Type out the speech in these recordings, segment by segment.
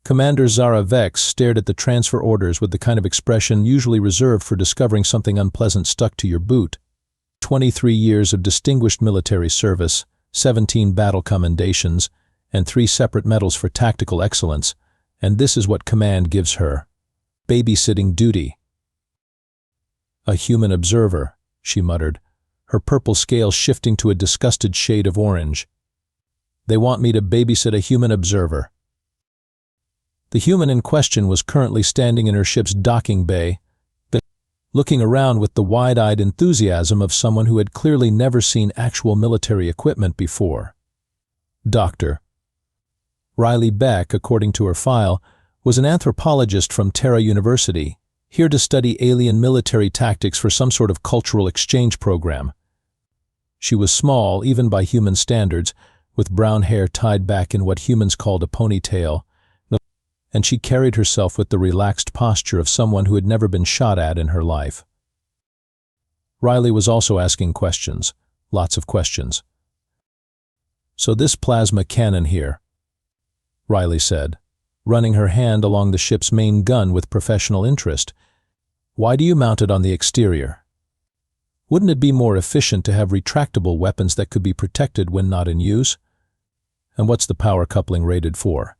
Commander Zara Vex stared at the transfer orders with the kind of expression usually reserved for discovering something unpleasant stuck to your boot. 23 years of distinguished military service, 17 battle commendations, and 3 separate medals for tactical excellence, and this is what command gives her. Babysitting duty. A human observer, she muttered, her purple scales shifting to a disgusted shade of orange. They want me to babysit a human observer. The human in question was currently standing in her ship's docking bay, looking around with the wide-eyed enthusiasm of someone who had clearly never seen actual military equipment before. Dr. Riley Beck, according to her file, was an anthropologist from Terra University, here to study alien military tactics for some sort of cultural exchange program. She was small, even by human standards, with brown hair tied back in what humans called a ponytail, and she carried herself with the relaxed posture of someone who had never been shot at in her life. Riley was also asking questions, lots of questions. "So this plasma cannon here," Riley said, running her hand along the ship's main gun with professional interest. "Why do you mount it on the exterior? Wouldn't it be more efficient to have retractable weapons that could be protected when not in use? And what's the power coupling rated for?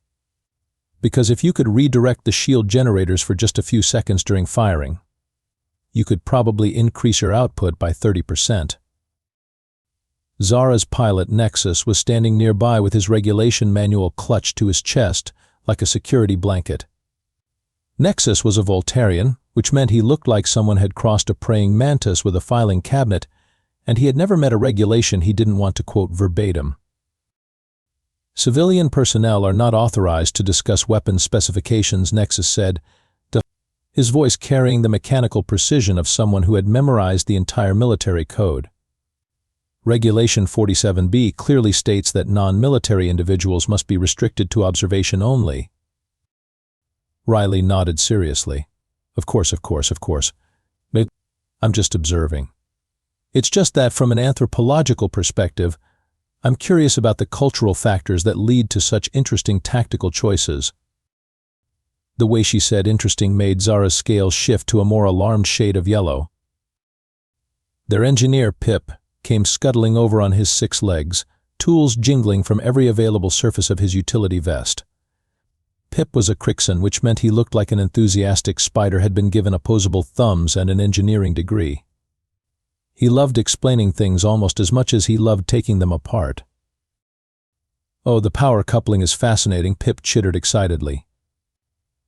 Because if you could redirect the shield generators for just a few seconds during firing, you could probably increase your output by 30%. Zara's pilot, Nexus, was standing nearby with his regulation manual clutched to his chest like a security blanket. Nexus was a Voltarian, which meant he looked like someone had crossed a praying mantis with a filing cabinet, and he had never met a regulation he didn't want to quote verbatim. "Civilian personnel are not authorized to discuss weapons specifications," Nexus said, his voice carrying the mechanical precision of someone who had memorized the entire military code. Regulation 47B clearly states that non-military individuals must be restricted to observation only. Riley nodded seriously. Of course. I'm just observing. It's just that from an anthropological perspective, I'm curious about the cultural factors that lead to such interesting tactical choices." The way she said interesting made Zara's scales shift to a more alarmed shade of yellow. Their engineer, Pip, came scuttling over on his 6 legs, tools jingling from every available surface of his utility vest. Pip was a Crixon, which meant he looked like an enthusiastic spider had been given opposable thumbs and an engineering degree. He loved explaining things almost as much as he loved taking them apart. "Oh, the power coupling is fascinating," Pip chittered excitedly.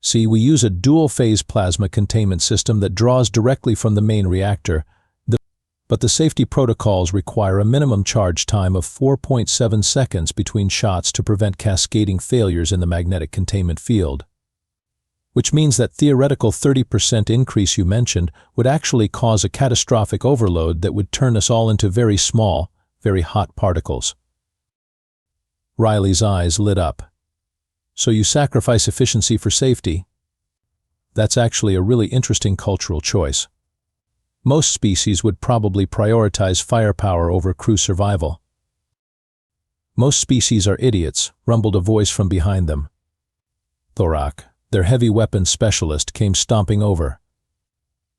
"See, we use a dual-phase plasma containment system that draws directly from the main reactor, but the safety protocols require a minimum charge time of 4.7 seconds between shots to prevent cascading failures in the magnetic containment field. Which means that theoretical 30% increase you mentioned would actually cause a catastrophic overload that would turn us all into very small, very hot particles." Riley's eyes lit up. "So you sacrifice efficiency for safety?" That's actually a really interesting cultural choice. Most species would probably prioritize firepower over crew survival. "Most species are idiots," rumbled a voice from behind them. Thorak, their heavy weapons specialist, came stomping over.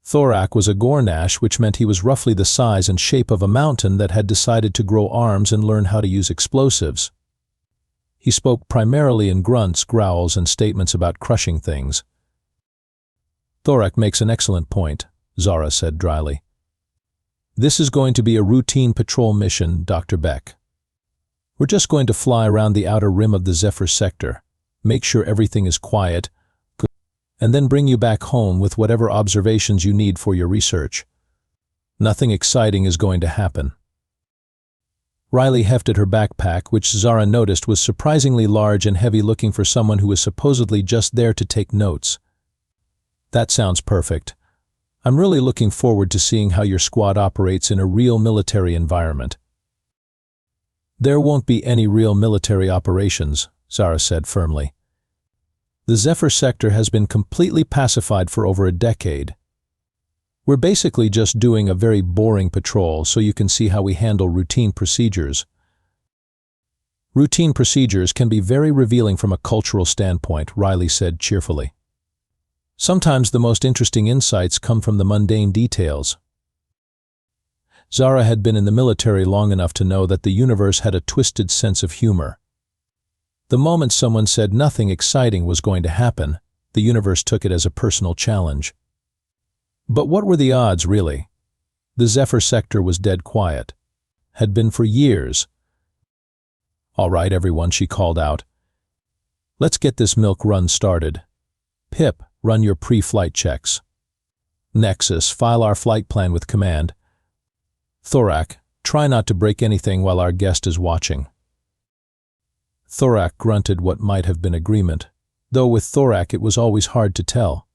Thorak was a Gornash, which meant he was roughly the size and shape of a mountain that had decided to grow arms and learn how to use explosives. He spoke primarily in grunts, growls, and statements about crushing things. "Thorak makes an excellent point," Zara said dryly. "This is going to be a routine patrol mission, Dr. Beck. We're just going to fly around the outer rim of the Zephyr sector, make sure everything is quiet, and then bring you back home with whatever observations you need for your research. Nothing exciting is going to happen." Riley hefted her backpack, which Zara noticed was surprisingly large and heavy-looking for someone who was supposedly just there to take notes. "That sounds perfect. I'm really looking forward to seeing how your squad operates in a real military environment." "There won't be any real military operations," Zara said firmly. "The Zephyr sector has been completely pacified for over a decade. We're basically just doing a very boring patrol so you can see how we handle routine procedures." Routine procedures can be very revealing from a cultural standpoint, Riley said cheerfully. Sometimes the most interesting insights come from the mundane details. Zara had been in the military long enough to know that the universe had a twisted sense of humor. The moment someone said nothing exciting was going to happen, the universe took it as a personal challenge. But what were the odds, really? The Zephyr sector was dead quiet. Had been for years. "All right, everyone," she called out. "Let's get this milk run started. Pip, run your pre-flight checks. Nexus, file our flight plan with command. Thorak, try not to break anything while our guest is watching." Thorak grunted what might have been agreement, though with Thorak it was always hard to tell.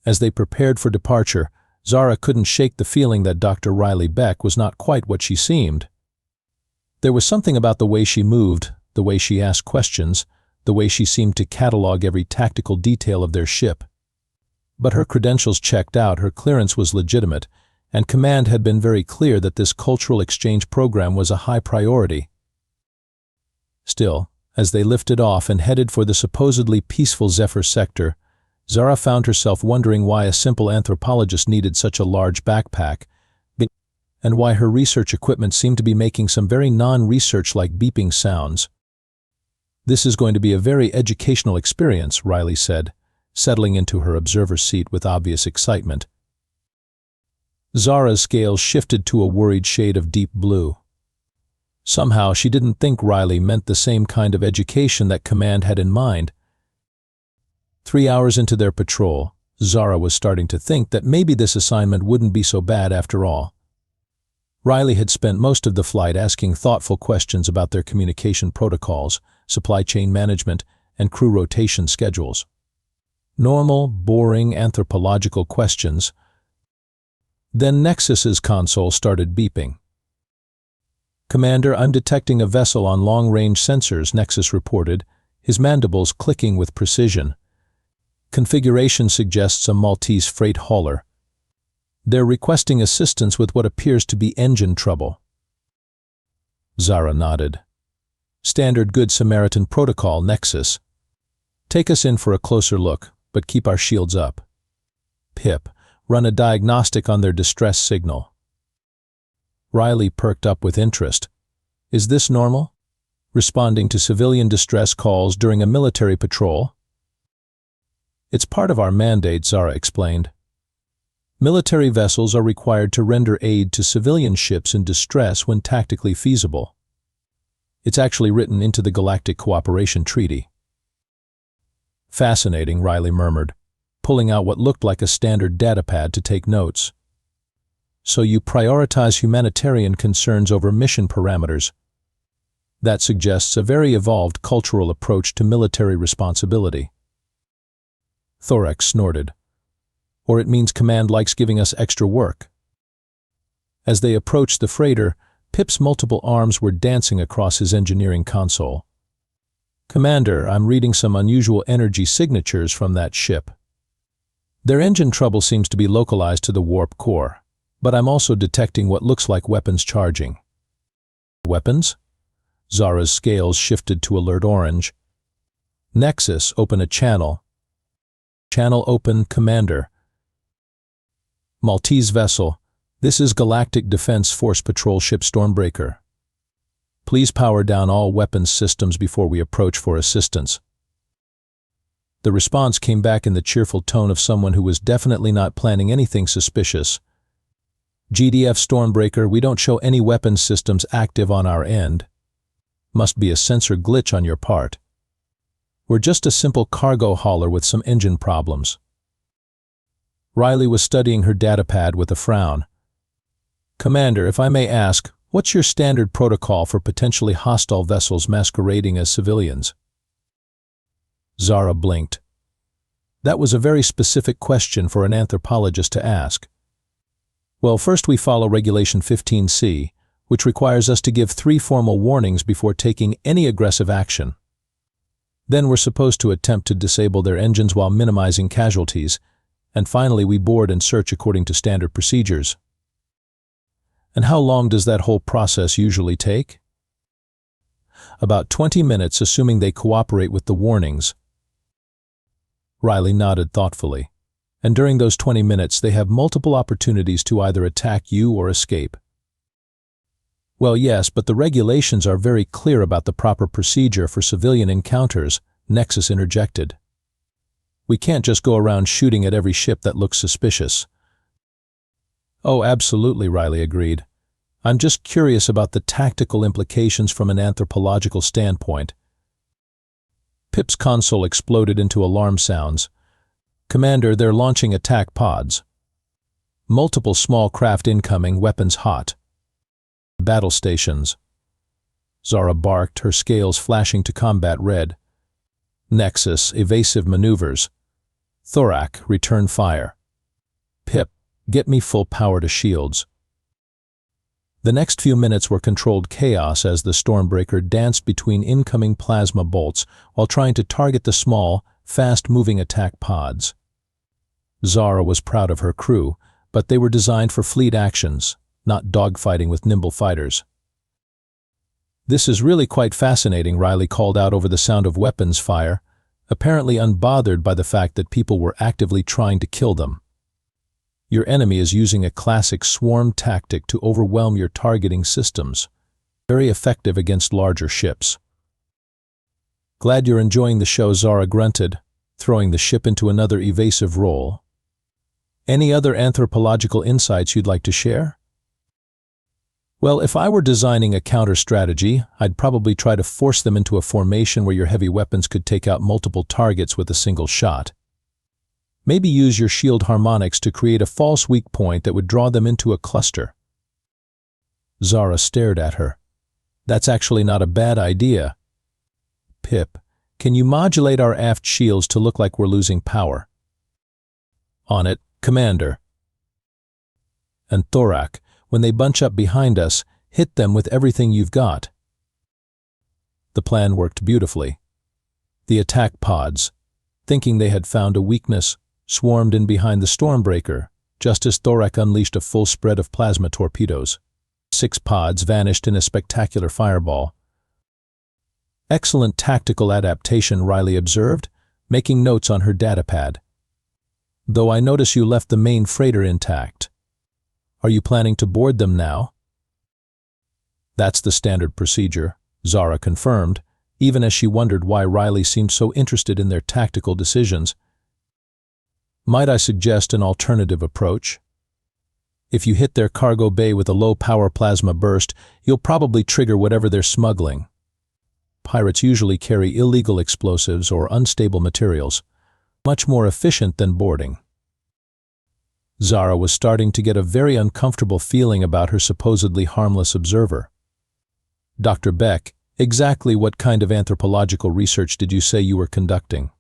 As they prepared for departure, Zara couldn't shake the feeling that Dr. Riley Beck was not quite what she seemed. There was something about the way she moved, the way she asked questions, the way she seemed to catalog every tactical detail of their ship. But her credentials checked out, her clearance was legitimate, and command had been very clear that this cultural exchange program was a high priority. Still, as they lifted off and headed for the supposedly peaceful Zephyr sector, Zara found herself wondering why a simple anthropologist needed such a large backpack, and why her research equipment seemed to be making some very non-research-like beeping sounds. "This is going to be a very educational experience," Riley said, settling into her observer's seat with obvious excitement. Zara's scales shifted to a worried shade of deep blue. Somehow she didn't think Riley meant the same kind of education that command had in mind. 3 hours into their patrol, Zara was starting to think that maybe this assignment wouldn't be so bad after all. Riley had spent most of the flight asking thoughtful questions about their communication protocols, supply chain management, and crew rotation schedules. Normal, boring anthropological questions. Then Nexus's console started beeping. "Commander, I'm detecting a vessel on long-range sensors," Nexus reported, his mandibles clicking with precision. "Configuration suggests a Maltese freight hauler. They're requesting assistance with what appears to be engine trouble." Zara nodded. "Standard Good Samaritan protocol, Nexus. Take us in for a closer look, but keep our shields up. Pip, run a diagnostic on their distress signal." Riley perked up with interest. "Is this normal? Responding to civilian distress calls during a military patrol?" "It's part of our mandate," Zara explained. "Military vessels are required to render aid to civilian ships in distress when tactically feasible. It's actually written into the Galactic Cooperation Treaty." "Fascinating," Riley murmured, pulling out what looked like a standard datapad to take notes. "So you prioritize humanitarian concerns over mission parameters. That suggests a very evolved cultural approach to military responsibility." Thorax snorted. "Or it means command likes giving us extra work." As they approached the freighter, Pip's multiple arms were dancing across his engineering console. "Commander, I'm reading some unusual energy signatures from that ship. Their engine trouble seems to be localized to the warp core, but I'm also detecting what looks like weapons charging." "Weapons?" Zara's scales shifted to alert orange. "Nexus, open a channel." "Channel open, Commander." "Maltese vessel, this is Galactic Defense Force Patrol Ship Stormbreaker. Please power down all weapons systems before we approach for assistance." The response came back in the cheerful tone of someone who was definitely not planning anything suspicious. "GDF Stormbreaker, we don't show any weapons systems active on our end. Must be a sensor glitch on your part. We're just a simple cargo hauler with some engine problems." Riley was studying her datapad with a frown. "Commander, if I may ask, what's your standard protocol for potentially hostile vessels masquerading as civilians?" Zara blinked. That was a very specific question for an anthropologist to ask. "Well, first we follow Regulation 15C, which requires us to give 3 formal warnings before taking any aggressive action. Then we're supposed to attempt to disable their engines while minimizing casualties, and finally we board and search according to standard procedures." "And how long does that whole process usually take?" About 20 minutes, assuming they cooperate with the warnings. Riley nodded thoughtfully. And during those 20 minutes, they have multiple opportunities to either attack you or escape. Well, yes, but the regulations are very clear about the proper procedure for civilian encounters, Nexus interjected. We can't just go around shooting at every ship that looks suspicious. Oh, absolutely, Riley agreed. I'm just curious about the tactical implications from an anthropological standpoint. Pip's console exploded into alarm sounds. Commander, they're launching attack pods. Multiple small craft incoming, weapons hot. Battle stations. Zara barked, her scales flashing to combat red. Nexus, evasive maneuvers. Thorak, return fire. Pip, get me full power to shields. The next few minutes were controlled chaos as the Stormbreaker danced between incoming plasma bolts while trying to target the small, fast-moving attack pods. Zara was proud of her crew, but they were designed for fleet actions, not dogfighting with nimble fighters. This is really quite fascinating, Riley called out over the sound of weapons fire, apparently unbothered by the fact that people were actively trying to kill them. Your enemy is using a classic swarm tactic to overwhelm your targeting systems, very effective against larger ships. Glad you're enjoying the show, Zara grunted, throwing the ship into another evasive role. Any other anthropological insights you'd like to share? Well, if I were designing a counter-strategy, I'd probably try to force them into a formation where your heavy weapons could take out multiple targets with a single shot. Maybe use your shield harmonics to create a false weak point that would draw them into a cluster. Zara stared at her. That's actually not a bad idea. Pip, can you modulate our aft shields to look like we're losing power? On it, Commander. And Thorak, when they bunch up behind us, hit them with everything you've got. The plan worked beautifully. The attack pods, thinking they had found a weakness, swarmed in behind the Stormbreaker, just as Thorak unleashed a full spread of plasma torpedoes. 6 pods vanished in a spectacular fireball. Excellent tactical adaptation, Riley observed, making notes on her datapad. Though I notice you left the main freighter intact. Are you planning to board them now? That's the standard procedure, Zara confirmed, even as she wondered why Riley seemed so interested in their tactical decisions. Might I suggest an alternative approach? If you hit their cargo bay with a low-power plasma burst, you'll probably trigger whatever they're smuggling. Pirates usually carry illegal explosives or unstable materials, much more efficient than boarding. Zara was starting to get a very uncomfortable feeling about her supposedly harmless observer. Dr. Beck, exactly what kind of anthropological research did you say you were conducting?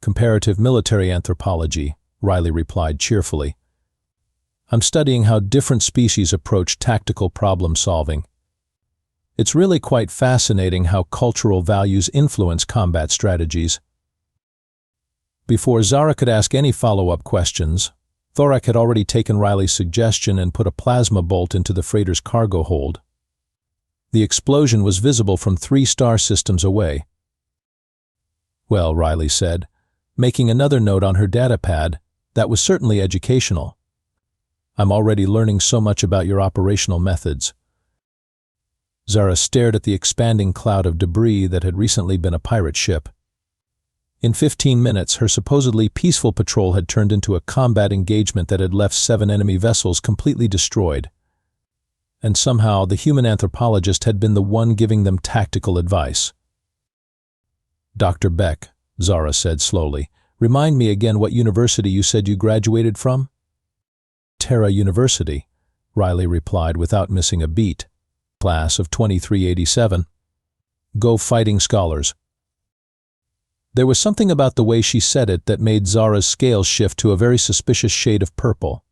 Comparative military anthropology, Riley replied cheerfully. I'm studying how different species approach tactical problem solving. It's really quite fascinating how cultural values influence combat strategies. Before Zara could ask any follow-up questions, Thorak had already taken Riley's suggestion and put a plasma bolt into the freighter's cargo hold. The explosion was visible from 3 star systems away. Well, Riley said, making another note on her datapad, that was certainly educational. I'm already learning so much about your operational methods. Zara stared at the expanding cloud of debris that had recently been a pirate ship. In 15 minutes, her supposedly peaceful patrol had turned into a combat engagement that had left 7 enemy vessels completely destroyed. And somehow, the human anthropologist had been the one giving them tactical advice. Dr. Beck, Zara said slowly, remind me again what university you said you graduated from? Terra University, Riley replied without missing a beat. Class of 2387. Go Fighting Scholars. There was something about the way she said it that made Zara's scales shift to a very suspicious shade of purple.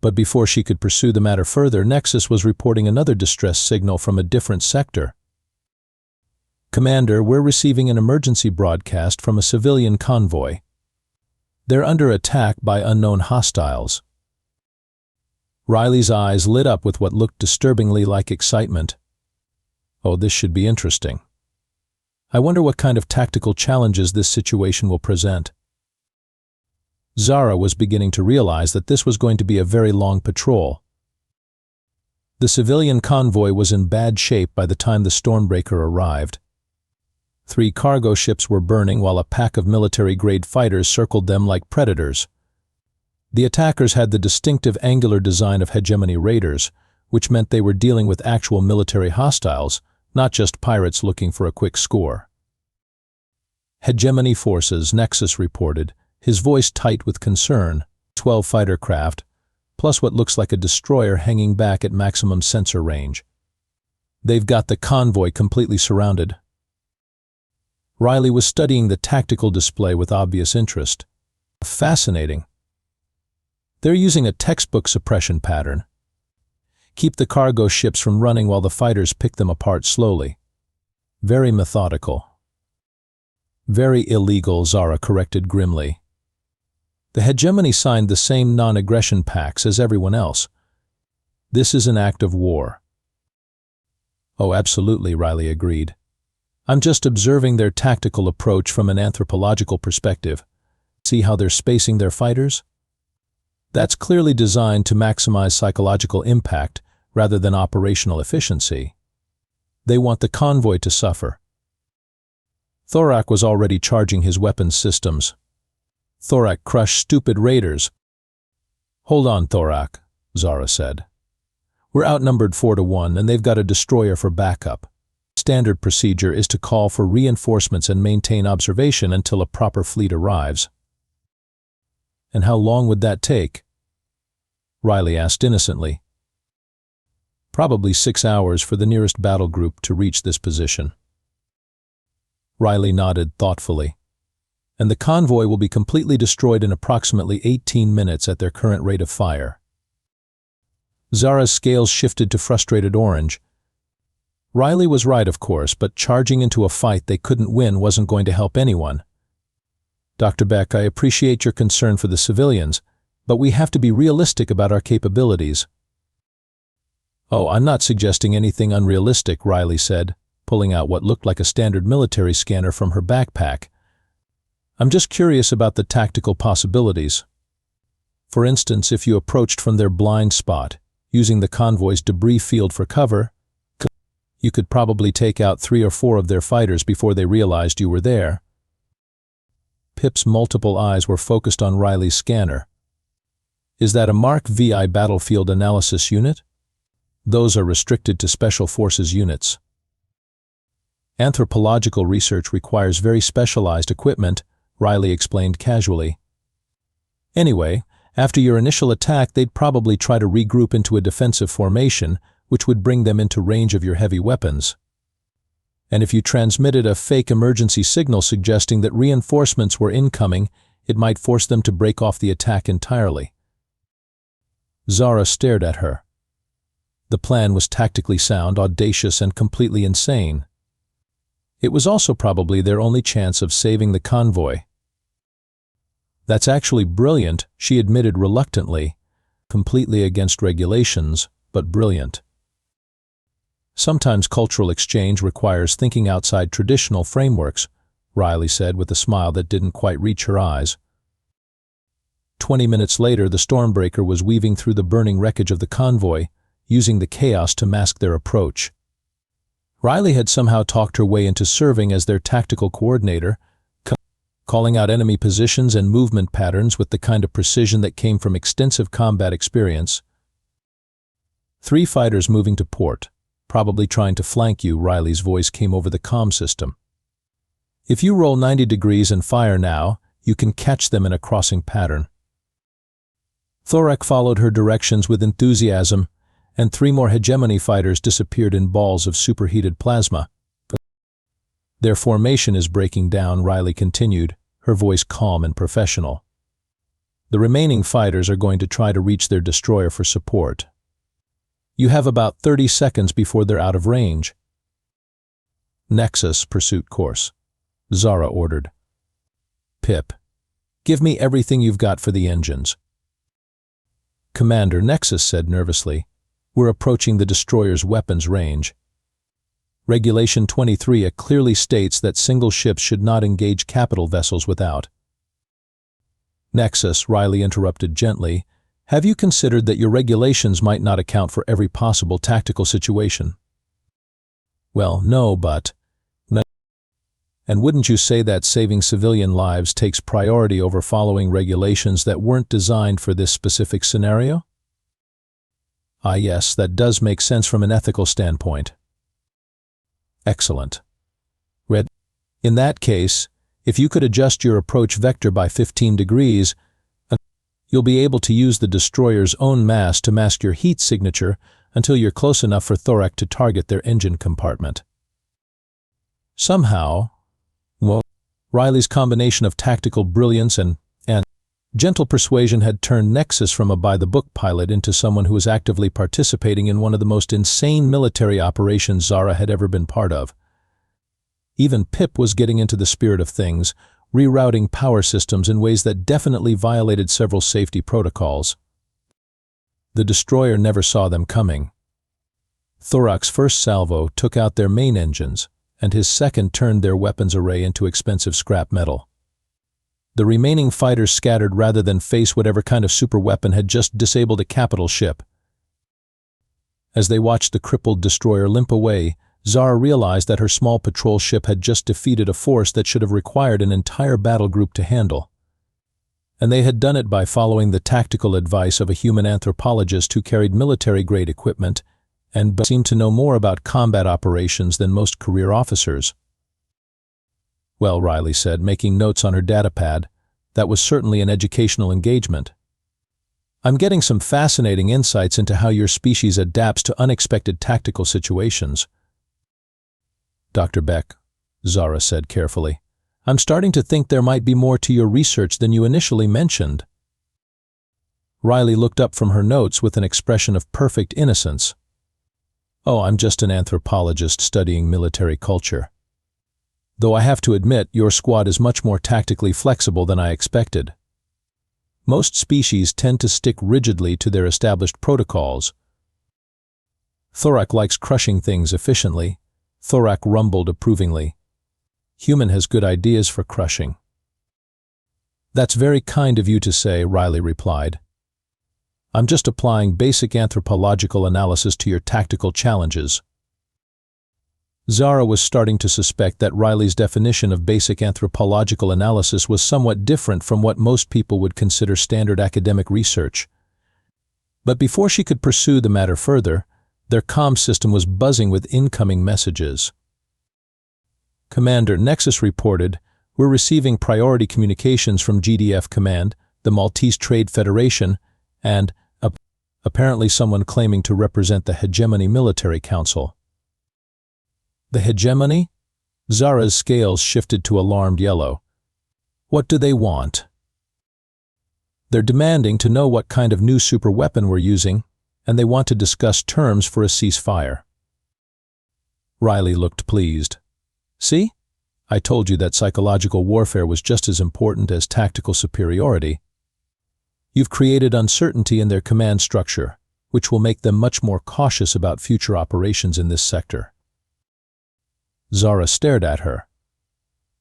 But before she could pursue the matter further, Nexus was reporting another distress signal from a different sector. Commander, we're receiving an emergency broadcast from a civilian convoy. They're under attack by unknown hostiles. Riley's eyes lit up with what looked disturbingly like excitement. Oh, this should be interesting. I wonder what kind of tactical challenges this situation will present. Zara was beginning to realize that this was going to be a very long patrol. The civilian convoy was in bad shape by the time the Stormbreaker arrived. 3 cargo ships were burning while a pack of military-grade fighters circled them like predators. The attackers had the distinctive angular design of hegemony raiders, which meant they were dealing with actual military hostiles, not just pirates looking for a quick score. Hegemony forces, Nexus reported, his voice tight with concern. 12 fighter craft, plus what looks like a destroyer hanging back at maximum sensor range. They've got the convoy completely surrounded. Riley was studying the tactical display with obvious interest. Fascinating. They're using a textbook suppression pattern. Keep the cargo ships from running while the fighters pick them apart slowly. Very methodical. Very illegal, Zara corrected grimly. The hegemony signed the same non-aggression pacts as everyone else. This is an act of war. Oh, absolutely, Riley agreed. I'm just observing their tactical approach from an anthropological perspective. See how they're spacing their fighters? That's clearly designed to maximize psychological impact rather than operational efficiency. They want the convoy to suffer. Thorak was already charging his weapons systems. Thorak crushed stupid raiders. Hold on, Thorak, Zara said. We're outnumbered 4-1 and they've got a destroyer for backup. Standard procedure is to call for reinforcements and maintain observation until a proper fleet arrives. And how long would that take? Riley asked innocently. Probably 6 hours for the nearest battle group to reach this position. Riley nodded thoughtfully. And the convoy will be completely destroyed in approximately 18 minutes at their current rate of fire. Zara's scales shifted to frustrated orange. Riley was right, of course, but charging into a fight they couldn't win wasn't going to help anyone. Dr. Beck, I appreciate your concern for the civilians, but we have to be realistic about our capabilities. Oh, I'm not suggesting anything unrealistic, Riley said, pulling out what looked like a standard military scanner from her backpack. I'm just curious about the tactical possibilities. For instance, if you approached from their blind spot, using the convoy's debris field for cover, you could probably take out 3 or 4 of their fighters before they realized you were there. Pip's multiple eyes were focused on Riley's scanner. Is that a Mark VI battlefield analysis unit? Those are restricted to Special Forces units. Anthropological research requires very specialized equipment, Riley explained casually. Anyway, after your initial attack, they'd probably try to regroup into a defensive formation, which would bring them into range of your heavy weapons. And if you transmitted a fake emergency signal suggesting that reinforcements were incoming, it might force them to break off the attack entirely. Zara stared at her. The plan was tactically sound, audacious, and completely insane. It was also probably their only chance of saving the convoy. That's actually brilliant, she admitted reluctantly, completely against regulations, but brilliant. Sometimes cultural exchange requires thinking outside traditional frameworks, Riley said with a smile that didn't quite reach her eyes. 20 minutes later, the Stormbreaker was weaving through the burning wreckage of the convoy, using the chaos to mask their approach. Riley had somehow talked her way into serving as their tactical coordinator, calling out enemy positions and movement patterns with the kind of precision that came from extensive combat experience. 3 fighters moving to port, probably trying to flank you, Riley's voice came over the comm system. If you roll 90 degrees and fire now, you can catch them in a crossing pattern. Thorak followed her directions with enthusiasm, and 3 more hegemony fighters disappeared in balls of superheated plasma. Their formation is breaking down, Riley continued, her voice calm and professional. The remaining fighters are going to try to reach their destroyer for support. You have about 30 seconds before they're out of range. Nexus pursuit course, Zara ordered. Pip, give me everything you've got for the engines. Commander, Nexus said nervously, we're approaching the destroyer's weapons range. Regulation 23 clearly states that single ships should not engage capital vessels without. Nexus, Riley interrupted gently, have you considered that your regulations might not account for every possible tactical situation? Well, no, but... And wouldn't you say that saving civilian lives takes priority over following regulations that weren't designed for this specific scenario? Ah, yes, that does make sense from an ethical standpoint. Excellent. Red. In that case, if you could adjust your approach vector by 15 degrees, you'll be able to use the destroyer's own mass to mask your heat signature until you're close enough for Thorak to target their engine compartment. Somehow, well, Riley's combination of tactical brilliance and gentle persuasion had turned Nexus from a by-the-book pilot into someone who was actively participating in one of the most insane military operations Zara had ever been part of. Even Pip was getting into the spirit of things, rerouting power systems in ways that definitely violated several safety protocols. The destroyer never saw them coming. Thorak's first salvo took out their main engines, and his second turned their weapons array into expensive scrap metal. The remaining fighters scattered rather than face whatever kind of superweapon had just disabled a capital ship. As they watched the crippled destroyer limp away, Zara realized that her small patrol ship had just defeated a force that should have required an entire battle group to handle. And they had done it by following the tactical advice of a human anthropologist who carried military-grade equipment and seemed to know more about combat operations than most career officers. Well, Riley said, making notes on her datapad, that was certainly an educational engagement. I'm getting some fascinating insights into how your species adapts to unexpected tactical situations. Dr. Beck, Zara said carefully, I'm starting to think there might be more to your research than you initially mentioned. Riley looked up from her notes with an expression of perfect innocence. Oh, I'm just an anthropologist studying military culture. Though I have to admit, your squad is much more tactically flexible than I expected. Most species tend to stick rigidly to their established protocols. Thorak likes crushing things efficiently. Thorak rumbled approvingly. Human has good ideas for crushing. That's very kind of you to say, Riley replied. I'm just applying basic anthropological analysis to your tactical challenges. Zara was starting to suspect that Riley's definition of basic anthropological analysis was somewhat different from what most people would consider standard academic research. But before she could pursue the matter further, their comm system was buzzing with incoming messages. Commander, Nexus reported, we're receiving priority communications from GDF Command, the Maltese Trade Federation, and apparently someone claiming to represent the Hegemony Military Council. The hegemony? Zara's scales shifted to alarmed yellow. What do they want? They're demanding to know what kind of new superweapon we're using, and they want to discuss terms for a ceasefire. Riley looked pleased. See? I told you that psychological warfare was just as important as tactical superiority. You've created uncertainty in their command structure, which will make them much more cautious about future operations in this sector. Zara stared at her.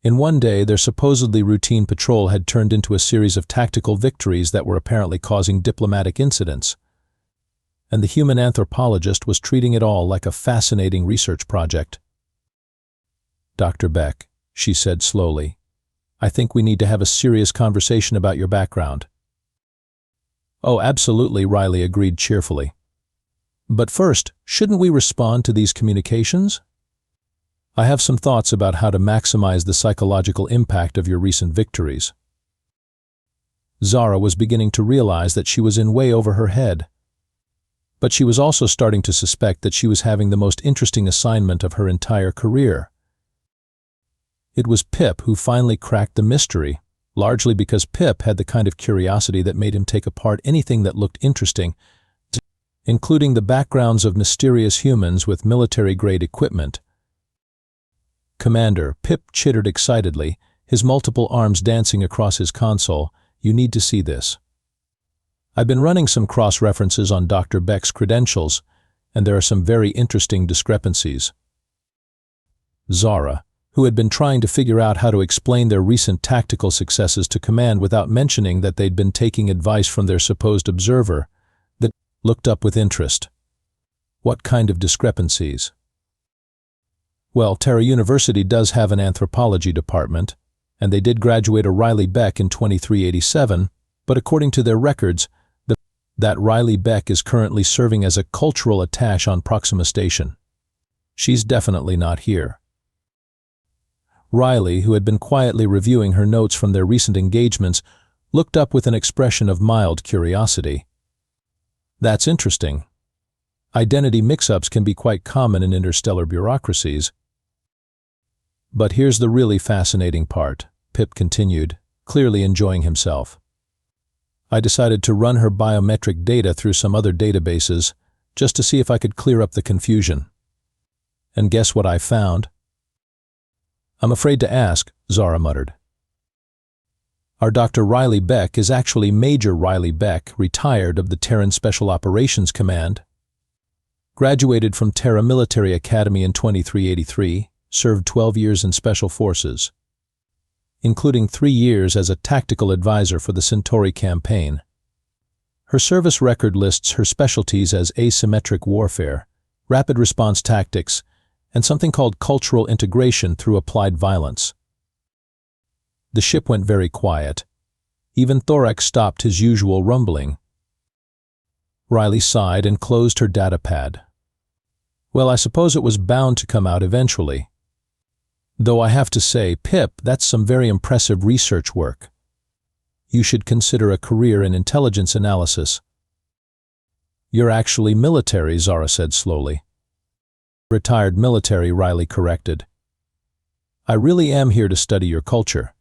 In one day, their supposedly routine patrol had turned into a series of tactical victories that were apparently causing diplomatic incidents. And the human anthropologist was treating it all like a fascinating research project. Dr. Beck, she said slowly, I think we need to have a serious conversation about your background. Oh, absolutely, Riley agreed cheerfully. But first, shouldn't we respond to these communications? I have some thoughts about how to maximize the psychological impact of your recent victories. Zara was beginning to realize that she was in way over her head. But she was also starting to suspect that she was having the most interesting assignment of her entire career. It was Pip who finally cracked the mystery, largely because Pip had the kind of curiosity that made him take apart anything that looked interesting, including the backgrounds of mysterious humans with military-grade equipment. Commander, Pip chittered excitedly, his multiple arms dancing across his console. You need to see this. I've been running some cross-references on Dr. Beck's credentials, and there are some very interesting discrepancies. Zara, who had been trying to figure out how to explain their recent tactical successes to command without mentioning that they'd been taking advice from their supposed observer, that looked up with interest. What kind of discrepancies? Well, Terra University does have an anthropology department, and they did graduate a Riley Beck in 2387, but according to their records, that Riley Beck is currently serving as a cultural attaché on Proxima Station. She's definitely not here. Riley, who had been quietly reviewing her notes from their recent engagements, looked up with an expression of mild curiosity. That's interesting. Identity mix-ups can be quite common in interstellar bureaucracies. But here's the really fascinating part, Pip continued, clearly enjoying himself. I decided to run her biometric data through some other databases just to see if I could clear up the confusion. And guess what I found? I'm afraid to ask, Zara muttered. Our Dr. Riley Beck is actually Major Riley Beck, retired of the Terran Special Operations Command. Graduated from Terra Military Academy in 2383, served 12 years in Special Forces, including 3 years as a tactical advisor for the Centauri campaign. Her service record lists her specialties as asymmetric warfare, rapid response tactics, and something called cultural integration through applied violence. The ship went very quiet. Even Thorak stopped his usual rumbling. Riley sighed and closed her datapad. Well, I suppose it was bound to come out eventually. Though I have to say, Pip, that's some very impressive research work. You should consider a career in intelligence analysis. You're actually military, Zara said slowly. Retired military, Riley corrected. I really am here to study your culture.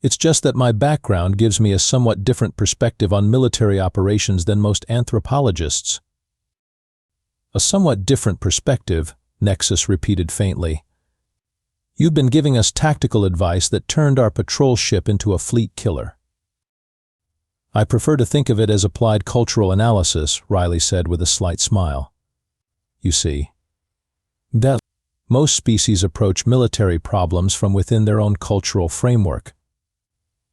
It's just that my background gives me a somewhat different perspective on military operations than most anthropologists. A somewhat different perspective, Nexus repeated faintly. You've been giving us tactical advice that turned our patrol ship into a fleet killer. I prefer to think of it as applied cultural analysis, Riley said with a slight smile. You see, most species approach military problems from within their own cultural framework.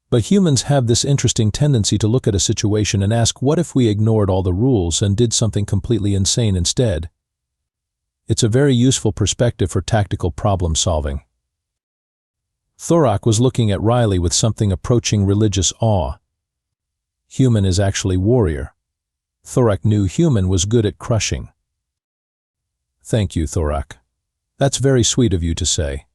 But humans have this interesting tendency to look at a situation and ask, what if we ignored all the rules and did something completely insane instead? It's a very useful perspective for tactical problem solving. Thorak was looking at Riley with something approaching religious awe. Human is actually warrior. Thorak knew human was good at crushing. Thank you, Thorak. That's very sweet of you to say.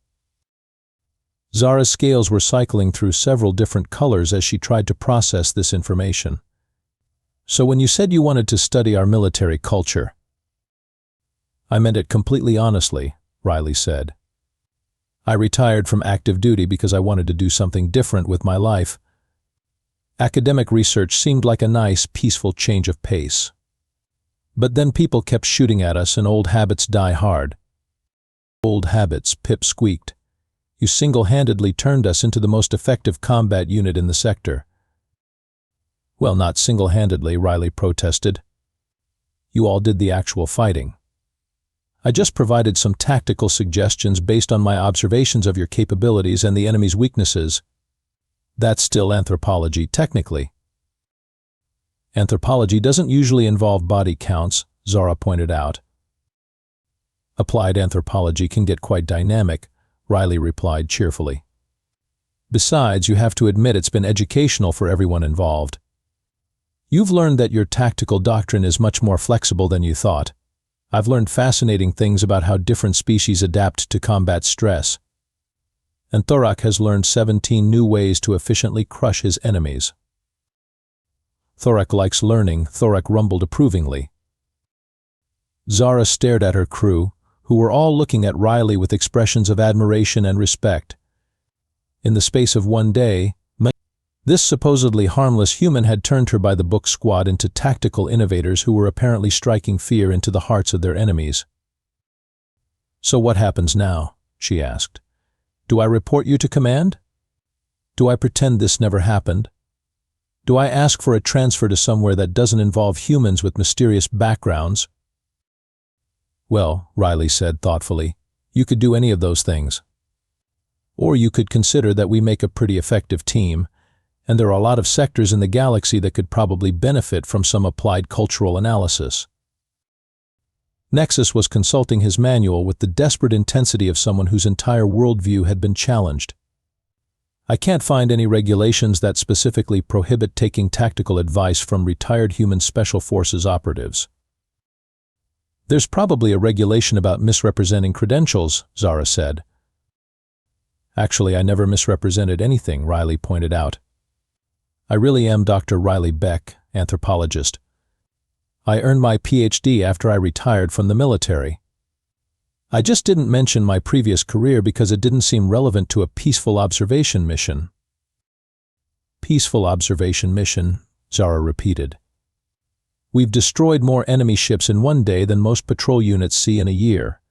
Zara's scales were cycling through several different colors as she tried to process this information. So when you said you wanted to study our military culture, I meant it completely honestly, Riley said. I retired from active duty because I wanted to do something different with my life. Academic research seemed like a nice, peaceful change of pace. But then people kept shooting at us and old habits die hard. Old habits, Pip squeaked. You single-handedly turned us into the most effective combat unit in the sector. Well, not single-handedly, Riley protested. You all did the actual fighting. I just provided some tactical suggestions based on my observations of your capabilities and the enemy's weaknesses. That's still anthropology, technically. Anthropology doesn't usually involve body counts, Zara pointed out. Applied anthropology can get quite dynamic, Riley replied cheerfully. Besides, you have to admit it's been educational for everyone involved. You've learned that your tactical doctrine is much more flexible than you thought. I've learned fascinating things about how different species adapt to combat stress. And Thorak has learned 17 new ways to efficiently crush his enemies. Thorak likes learning, Thorak rumbled approvingly. Zara stared at her crew, who were all looking at Riley with expressions of admiration and respect. In the space of one day, this supposedly harmless human had turned her by the book squad into tactical innovators who were apparently striking fear into the hearts of their enemies. So what happens now? She asked. Do I report you to command? Do I pretend this never happened? Do I ask for a transfer to somewhere that doesn't involve humans with mysterious backgrounds? Well, Riley said thoughtfully, You could do any of those things. Or you could consider that we make a pretty effective team, and there are a lot of sectors in the galaxy that could probably benefit from some applied cultural analysis. Nexus was consulting his manual with the desperate intensity of someone whose entire worldview had been challenged. I can't find any regulations that specifically prohibit taking tactical advice from retired human special forces operatives. There's probably a regulation about misrepresenting credentials, Zara said. Actually, I never misrepresented anything, Riley pointed out. I really am Dr. Riley Beck, anthropologist. I earned my PhD after I retired from the military. I just didn't mention my previous career because it didn't seem relevant to a peaceful observation mission. Peaceful observation mission, Zara repeated. We've destroyed more enemy ships in one day than most patrol units see in a year.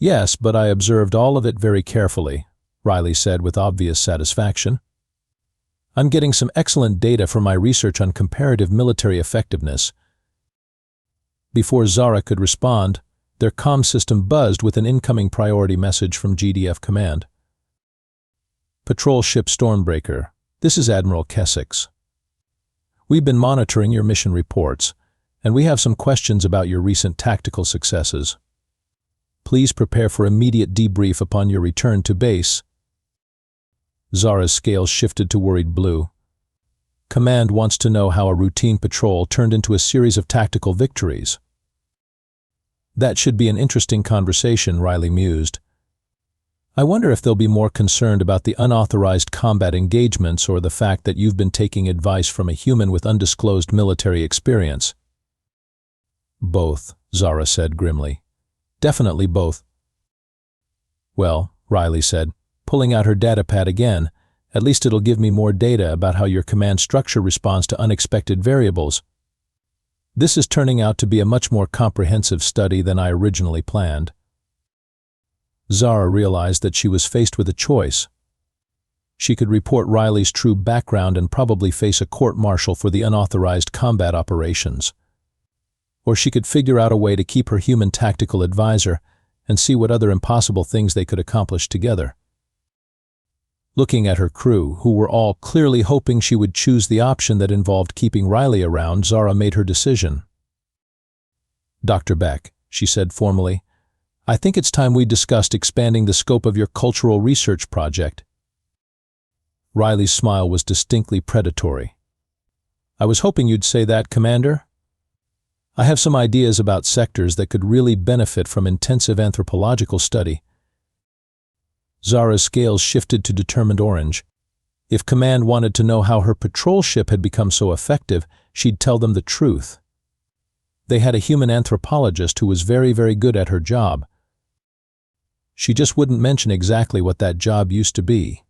Yes, but I observed all of it very carefully, Riley said with obvious satisfaction. I'm getting some excellent data from my research on comparative military effectiveness. Before Zara could respond, their comm system buzzed with an incoming priority message from GDF Command. Patrol Ship Stormbreaker, this is Admiral Kessex. We've been monitoring your mission reports, and we have some questions about your recent tactical successes. Please prepare for immediate debrief upon your return to base. Zara's scales shifted to worried blue. Command wants to know how a routine patrol turned into a series of tactical victories. That should be an interesting conversation, Riley mused. I wonder if they'll be more concerned about the unauthorized combat engagements or the fact that you've been taking advice from a human with undisclosed military experience. Both, Zara said grimly. Definitely both. Well, Riley said, pulling out her datapad again, at least it'll give me more data about how your command structure responds to unexpected variables. This is turning out to be a much more comprehensive study than I originally planned. Zara realized that she was faced with a choice. She could report Riley's true background and probably face a court-martial for the unauthorized combat operations. Or she could figure out a way to keep her human tactical advisor and see what other impossible things they could accomplish together. Looking at her crew, who were all clearly hoping she would choose the option that involved keeping Riley around, Zara made her decision. Dr. Beck, she said formally, I think it's time we discussed expanding the scope of your cultural research project. Riley's smile was distinctly predatory. I was hoping you'd say that, Commander. I have some ideas about sectors that could really benefit from intensive anthropological study. Zara's scales shifted to determined orange. If Command wanted to know how her patrol ship had become so effective, she'd tell them the truth. They had a human anthropologist who was very, very good at her job. She just wouldn't mention exactly what that job used to be.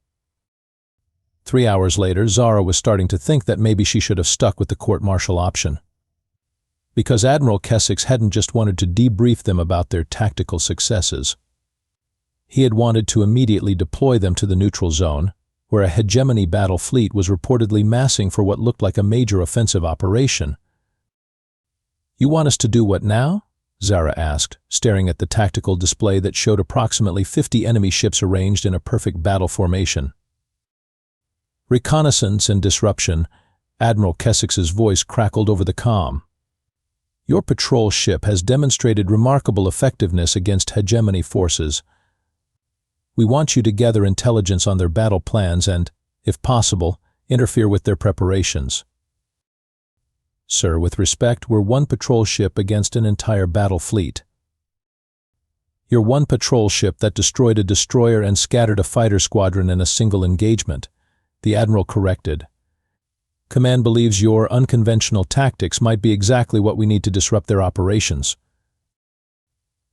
3 hours later, Zara was starting to think that maybe she should have stuck with the court-martial option. Because Admiral Kessex hadn't just wanted to debrief them about their tactical successes. He had wanted to immediately deploy them to the neutral zone, where a hegemony battle fleet was reportedly massing for what looked like a major offensive operation. You want us to do what now? Zara asked, staring at the tactical display that showed approximately 50 enemy ships arranged in a perfect battle formation. Reconnaissance and disruption, Admiral Kessex's voice crackled over the comm. Your patrol ship has demonstrated remarkable effectiveness against hegemony forces. We want you to gather intelligence on their battle plans and, if possible, interfere with their preparations. Sir, with respect, we're one patrol ship against an entire battle fleet. You're one patrol ship that destroyed a destroyer and scattered a fighter squadron in a single engagement, the Admiral corrected. Command believes your unconventional tactics might be exactly what we need to disrupt their operations.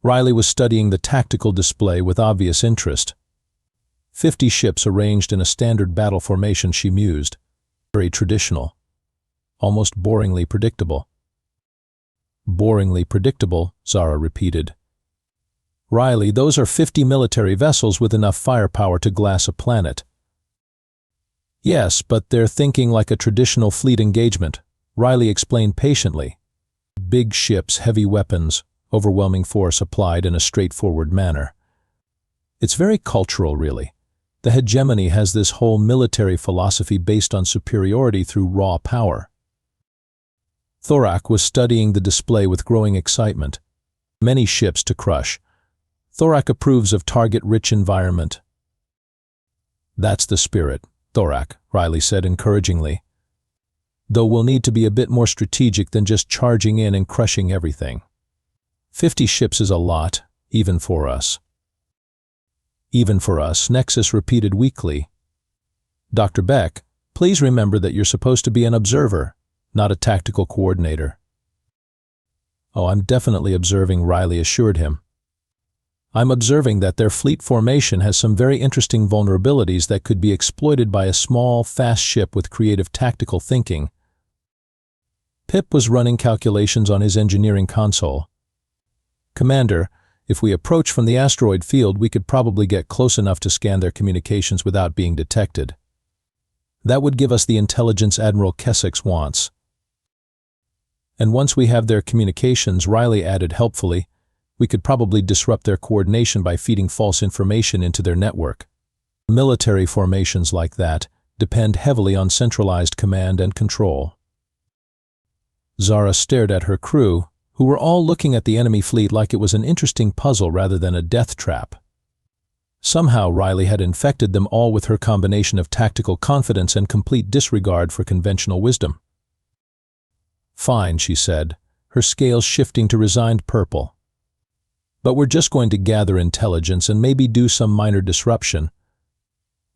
Riley was studying the tactical display with obvious interest. 50 ships arranged in a standard battle formation, she mused. Very traditional. Almost boringly predictable. Boringly predictable, Zara repeated. Riley, those are 50 military vessels with enough firepower to glass a planet. Yes, but they're thinking like a traditional fleet engagement, Riley explained patiently. Big ships, heavy weapons, overwhelming force applied in a straightforward manner. It's very cultural, really. The hegemony has this whole military philosophy based on superiority through raw power. Thorak was studying the display with growing excitement. Many ships to crush. Thorak approves of target-rich environment. That's the spirit, Thorak, Riley said encouragingly. Though we'll need to be a bit more strategic than just charging in and crushing everything. 50 ships is a lot, even for us. Even for us, Nexus repeated weakly. Dr. Beck, please remember that you're supposed to be an observer, not a tactical coordinator. Oh, I'm definitely observing, Riley assured him. I'm observing that their fleet formation has some very interesting vulnerabilities that could be exploited by a small, fast ship with creative tactical thinking. Pip was running calculations on his engineering console. Commander, if we approach from the asteroid field, we could probably get close enough to scan their communications without being detected. That would give us the intelligence Admiral Keswick wants. And once we have their communications, Riley added helpfully, we could probably disrupt their coordination by feeding false information into their network. Military formations like that depend heavily on centralized command and control. Zara stared at her crew, who were all looking at the enemy fleet like it was an interesting puzzle rather than a death trap. Somehow Riley had infected them all with her combination of tactical confidence and complete disregard for conventional wisdom. Fine, she said, her scales shifting to resigned purple. But we're just going to gather intelligence and maybe do some minor disruption.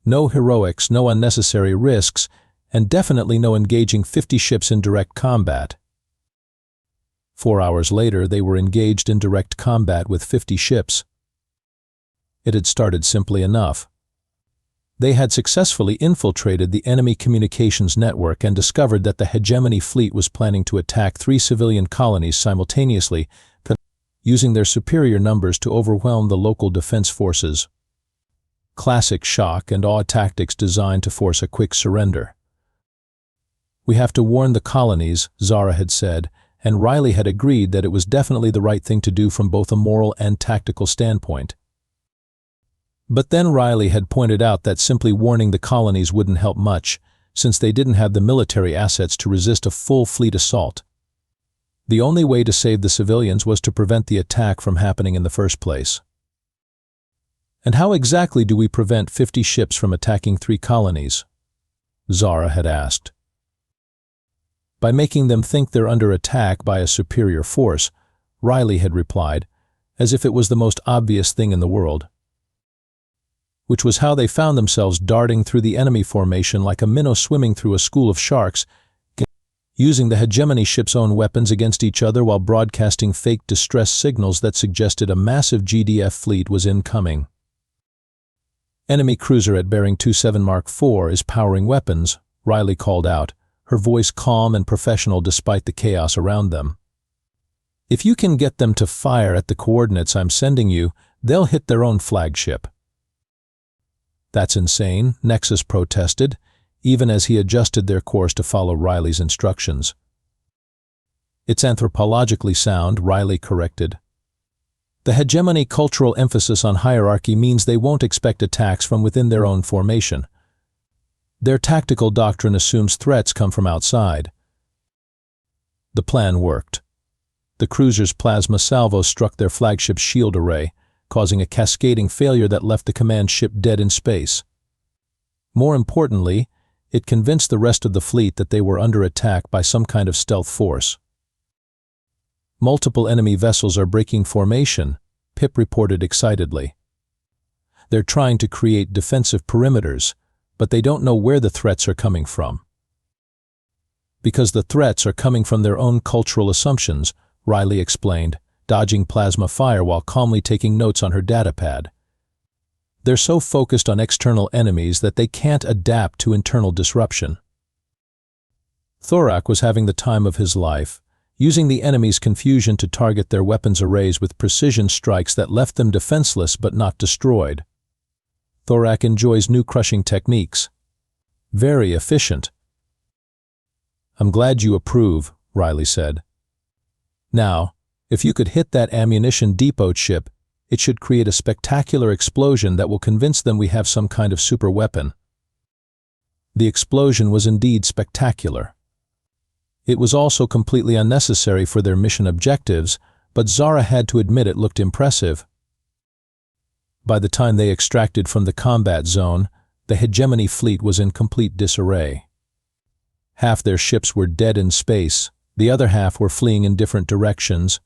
No heroics, no unnecessary risks, and definitely no engaging 50 ships in direct combat. 4 hours later, they were engaged in direct combat with 50 ships. It had started simply enough. They had successfully infiltrated the enemy communications network and discovered that the hegemony fleet was planning to attack 3 civilian colonies simultaneously, using their superior numbers to overwhelm the local defense forces. Classic shock and awe tactics designed to force a quick surrender. We have to warn the colonies, Zara had said, and Riley had agreed that it was definitely the right thing to do from both a moral and tactical standpoint. But then Riley had pointed out that simply warning the colonies wouldn't help much, since they didn't have the military assets to resist a full fleet assault. The only way to save the civilians was to prevent the attack from happening in the first place. And how exactly do we prevent 50 ships from attacking 3 colonies? Zara had asked. By making them think they're under attack by a superior force, Riley had replied, as if it was the most obvious thing in the world. Which was how they found themselves darting through the enemy formation like a minnow swimming through a school of sharks, using the hegemony ship's own weapons against each other while broadcasting fake distress signals that suggested a massive GDF fleet was incoming. Enemy cruiser at bearing 27 Mark IV is powering weapons, Riley called out, her voice calm and professional despite the chaos around them. If you can get them to fire at the coordinates I'm sending you, they'll hit their own flagship. That's insane, Nexus protested, even as he adjusted their course to follow Riley's instructions. It's anthropologically sound, Riley corrected. The hegemony cultural emphasis on hierarchy means they won't expect attacks from within their own formation. Their tactical doctrine assumes threats come from outside. The plan worked. The cruiser's plasma salvo struck their flagship's shield array, causing a cascading failure that left the command ship dead in space. More importantly, it convinced the rest of the fleet that they were under attack by some kind of stealth force. Multiple enemy vessels are breaking formation, Pip reported excitedly. They're trying to create defensive perimeters, but they don't know where the threats are coming from. Because the threats are coming from their own cultural assumptions, Riley explained, dodging plasma fire while calmly taking notes on her datapad. They're so focused on external enemies that they can't adapt to internal disruption. Thorak was having the time of his life, using the enemy's confusion to target their weapons arrays with precision strikes that left them defenseless but not destroyed. Thorak enjoys new crushing techniques. Very efficient. I'm glad you approve, Riley said. Now, If you could hit that ammunition depot ship, it should create a spectacular explosion that will convince them we have some kind of super weapon. The explosion was indeed spectacular. It was also completely unnecessary for their mission objectives, but Zara had to admit it looked impressive. By the time they extracted from the combat zone, the hegemony fleet was in complete disarray. Half their ships were dead in space, the other half were fleeing in different directions,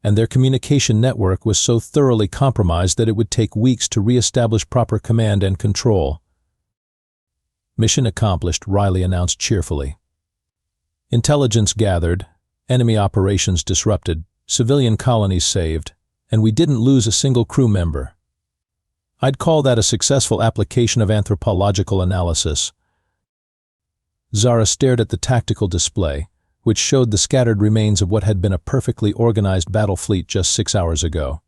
and their communication network was so thoroughly compromised that it would take weeks to re-establish proper command and control. Mission accomplished, Riley announced cheerfully. Intelligence gathered, enemy operations disrupted, civilian colonies saved, and we didn't lose a single crew member. I'd call that a successful application of anthropological analysis. Zara stared at the tactical display, which showed the scattered remains of what had been a perfectly organized battle fleet just 6 hours ago.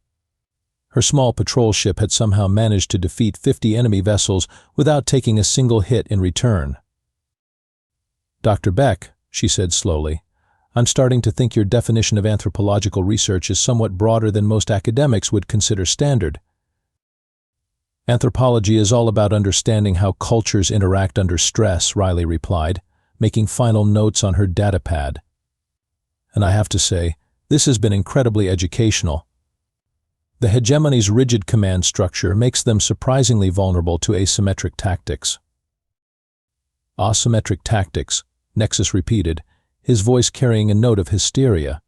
Her small patrol ship had somehow managed to defeat 50 enemy vessels without taking a single hit in return. "Dr. Beck," she said slowly, "I'm starting to think your definition of anthropological research is somewhat broader than most academics would consider standard. Anthropology is all about understanding how cultures interact under stress," Riley replied, making final notes on her datapad. "And I have to say, this has been incredibly educational. The hegemony's rigid command structure makes them surprisingly vulnerable to asymmetric tactics." "Asymmetric tactics," Nexus repeated, his voice carrying a note of hysteria.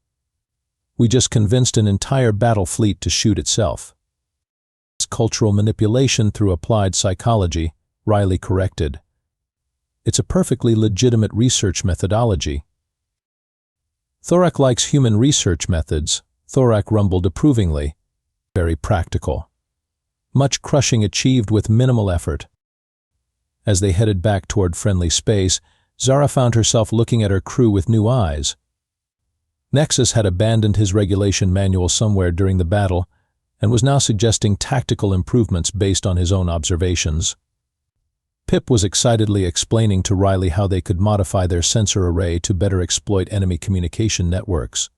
"We just convinced an entire battle fleet to shoot itself." "It's cultural manipulation through applied psychology," Riley corrected. "It's a perfectly legitimate research methodology." "Thorak likes human research methods," Thorak rumbled approvingly. "Very practical. Much crushing achieved with minimal effort." As they headed back toward friendly space, Zara found herself looking at her crew with new eyes. Nexus had abandoned his regulation manual somewhere during the battle and was now suggesting tactical improvements based on his own observations. Pip was excitedly explaining to Riley how they could modify their sensor array to better exploit enemy communication networks.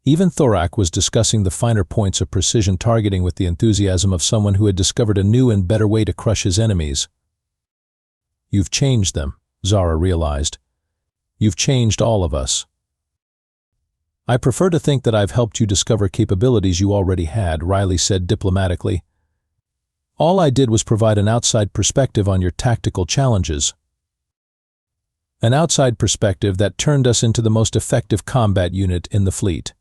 Even Thorak was discussing the finer points of precision targeting with the enthusiasm of someone who had discovered a new and better way to crush his enemies. "You've changed them," Zara realized. "You've changed all of us." "I prefer to think that I've helped you discover capabilities you already had," Riley said diplomatically. "All I did was provide an outside perspective on your tactical challenges. An outside perspective that turned us into the most effective combat unit in the fleet."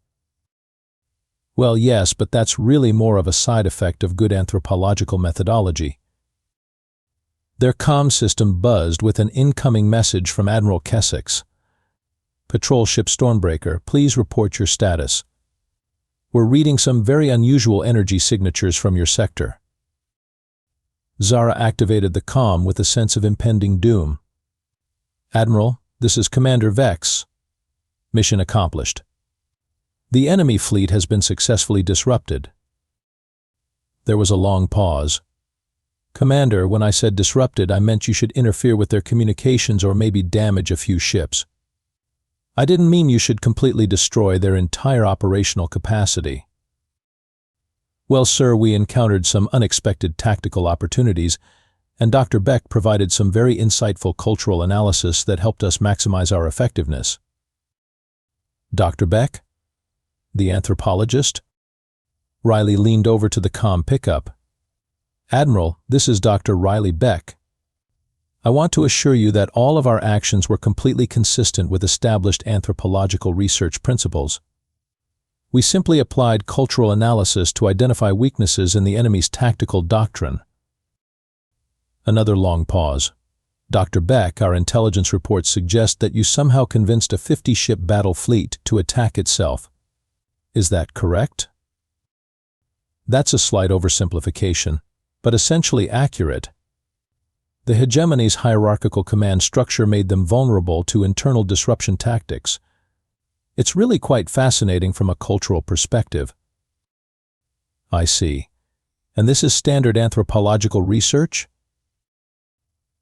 "Well, yes, but that's really more of a side effect of good anthropological methodology." Their comm system buzzed with an incoming message from Admiral Kessex. "Patrol ship Stormbreaker, please report your status. We're reading some very unusual energy signatures from your sector." Zara activated the comm with a sense of impending doom. "Admiral, this is Commander Vex. Mission accomplished. The enemy fleet has been successfully disrupted." There was a long pause. "Commander, when I said disrupted, I meant you should interfere with their communications or maybe damage a few ships. I didn't mean you should completely destroy their entire operational capacity." "Well, sir, we encountered some unexpected tactical opportunities, and Dr. Beck provided some very insightful cultural analysis that helped us maximize our effectiveness." "Dr. Beck? The anthropologist?" Riley leaned over to the comm pickup. "Admiral, this is Dr. Riley Beck. I want to assure you that all of our actions were completely consistent with established anthropological research principles. We simply applied cultural analysis to identify weaknesses in the enemy's tactical doctrine." Another long pause. "Dr. Beck, our intelligence reports suggest that you somehow convinced a 50-ship battle fleet to attack itself. Is that correct?" "That's a slight oversimplification, but essentially accurate. The hegemony's hierarchical command structure made them vulnerable to internal disruption tactics. It's really quite fascinating from a cultural perspective." "I see. And this is standard anthropological research?"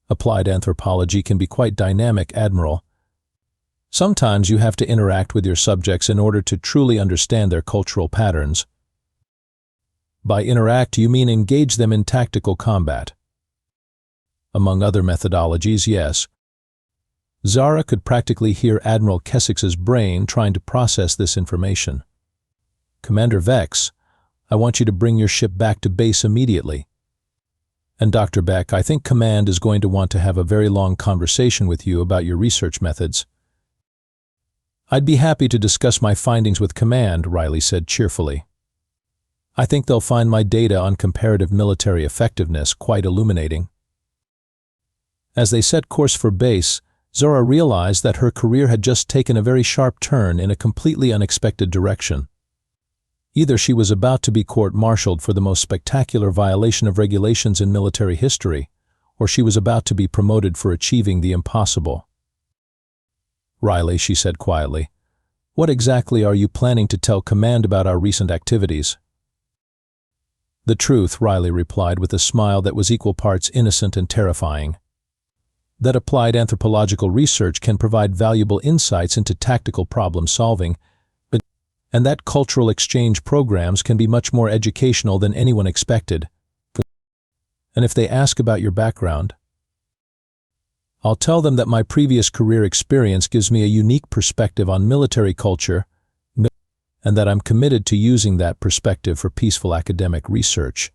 "Applied anthropology can be quite dynamic, Admiral. Sometimes you have to interact with your subjects in order to truly understand their cultural patterns. By interact, you mean engage them in tactical combat. Among other methodologies, yes. Zara could practically hear Admiral Keswick's brain trying to process this information. Commander Vex, I want you to bring your ship back to base immediately. And Dr. Beck, I think Command is going to want to have a very long conversation with you about your research methods. I'd be happy to discuss my findings with Command, Riley said cheerfully. I think they'll find my data on comparative military effectiveness quite illuminating. As they set course for base, Zora realized that her career had just taken a very sharp turn in a completely unexpected direction. Either she was about to be court-martialed for the most spectacular violation of regulations in military history, or she was about to be promoted for achieving the impossible. Riley, she said quietly, what exactly are you planning to tell Command about our recent activities? The truth, Riley replied with a smile that was equal parts innocent and terrifying. That applied anthropological research can provide valuable insights into tactical problem solving, and that cultural exchange programs can be much more educational than anyone expected. And if they ask about your background, I'll tell them that my previous career experience gives me a unique perspective on military culture, and that I'm committed to using that perspective for peaceful academic research.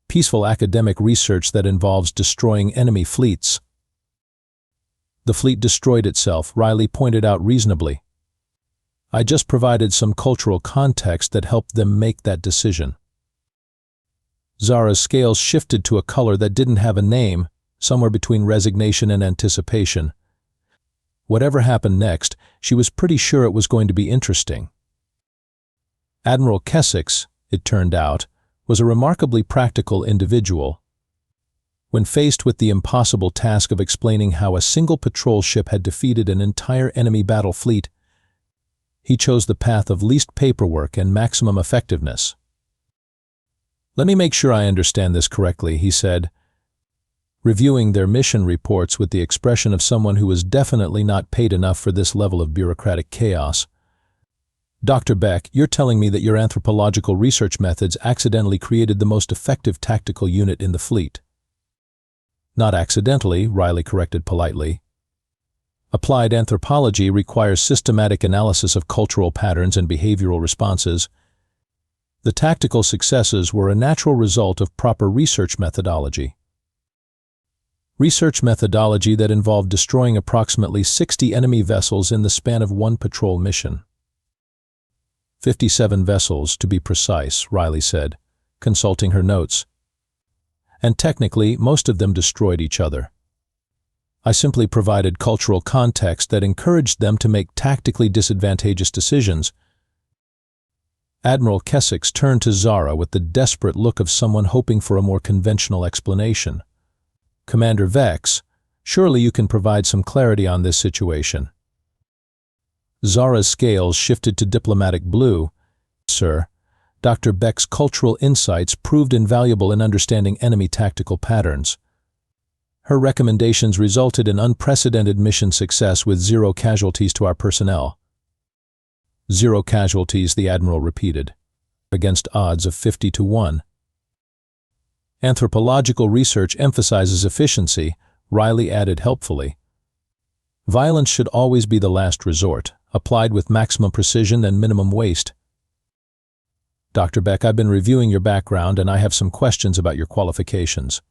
Peaceful academic research that involves destroying enemy fleets. The fleet destroyed itself, Riley pointed out reasonably. I just provided some cultural context that helped them make that decision. Zara's scales shifted to a color that didn't have a name, somewhere between resignation and anticipation. Whatever happened next, she was pretty sure it was going to be interesting. Admiral Keswick, it turned out, was a remarkably practical individual. When faced with the impossible task of explaining how a single patrol ship had defeated an entire enemy battle fleet, he chose the path of least paperwork and maximum effectiveness. Let me make sure I understand this correctly, he said, reviewing their mission reports with the expression of someone who was definitely not paid enough for this level of bureaucratic chaos. Dr. Beck, you're telling me that your anthropological research methods accidentally created the most effective tactical unit in the fleet. Not accidentally, Riley corrected politely. Applied anthropology requires systematic analysis of cultural patterns and behavioral responses. The tactical successes were a natural result of proper research methodology. Research methodology that involved destroying approximately 60 enemy vessels in the span of one patrol mission. 57 vessels, to be precise, Riley said, consulting her notes. And technically, most of them destroyed each other. I simply provided cultural context that encouraged them to make tactically disadvantageous decisions. Admiral Keswick turned to Zara with the desperate look of someone hoping for a more conventional explanation. Commander Vex, surely you can provide some clarity on this situation. Zara's scales shifted to diplomatic blue. Sir, Dr. Beck's cultural insights proved invaluable in understanding enemy tactical patterns. Her recommendations resulted in unprecedented mission success with 0 casualties to our personnel. 0 casualties, the Admiral repeated, against odds of 50 to 1. Anthropological research emphasizes efficiency, Riley added helpfully. Violence should always be the last resort, applied with maximum precision and minimum waste. Dr. Beck, I've been reviewing your background and I have some questions about your qualifications.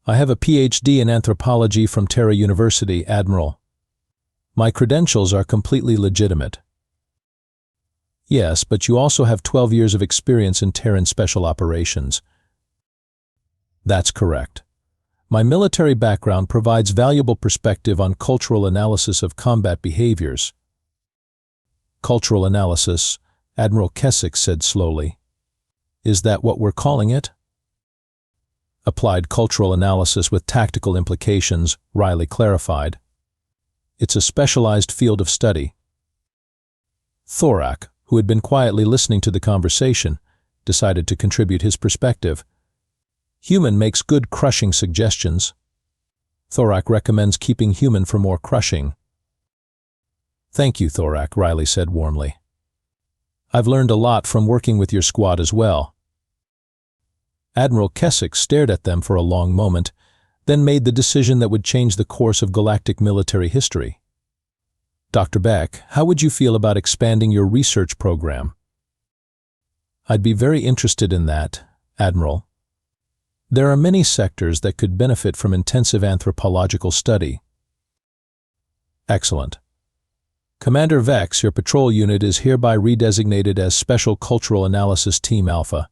I have a PhD in anthropology from Terra University, Admiral. My credentials are completely legitimate. Yes, but you also have 12 years of experience in Terran special operations. That's correct. My military background provides valuable perspective on cultural analysis of combat behaviors. Cultural analysis, Admiral Keswick said slowly. Is that what we're calling it? Applied cultural analysis with tactical implications, Riley clarified. It's a specialized field of study. Thorak, who had been quietly listening to the conversation, decided to contribute his perspective. Human makes good crushing suggestions. Thorak recommends keeping human for more crushing, Thank you, Thorak, Riley said warmly. I've learned a lot from working with your squad as well. Admiral Keswick stared at them for a long moment, then made the decision that would change the course of galactic military history. Dr. Beck, how would you feel about expanding your research program? I'd be very interested in that, Admiral. There are many sectors that could benefit from intensive anthropological study. Excellent. Commander Vex, your patrol unit is hereby redesignated as Special Cultural Analysis Team Alpha.